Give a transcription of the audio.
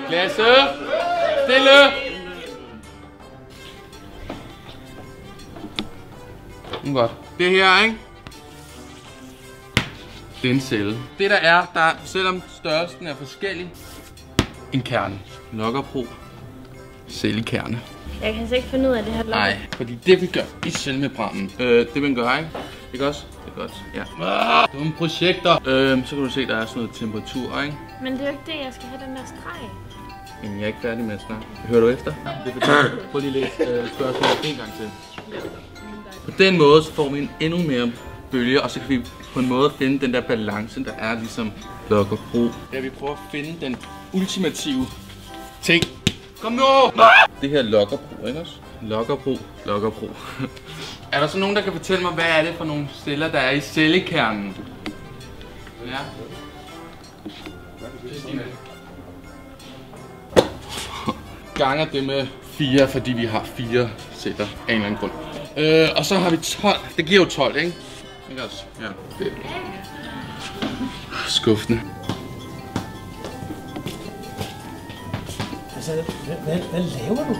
Klasse! Stille! Godt. Det her, ikke? Det er en celle. Det der er, selvom størrelsen er forskellig, en kerne. Lokkerpro. Cellekerne. Jeg kan altså ikke finde ud af det her. Nej, fordi det vi gør i cellemembranen, det man gør, ikke? Ikke også? Det er godt, ja. Dumme projekter. Så kan du se, der er sådan noget temperatur, ikke? Men det er jo ikke det, jeg skal have den der streg. Jamen, jeg er ikke færdig med at snakke. Hører du efter? Det er fordi, prøv lige at læse spørgsmålet en gang til. På den måde, så får vi en endnu mere bølge, og så kan vi på en måde finde den der balance, der er ligesom Lokkerpro. Ja, vi prøver at finde den ultimative ting. Kom nu! Det her Lokkerpro, ikke også? Lokkerpro. Er der så nogen, der kan fortælle mig, hvad er det for nogle celler, der er i cellekernen? Ja. Ganger det med 4, fordi vi har 4 celler af en eller anden grund. Og så har vi 12. Det giver jo 12, ikke? Ikke også? Ja. Det. Skuffende. Altså, hvad laver du?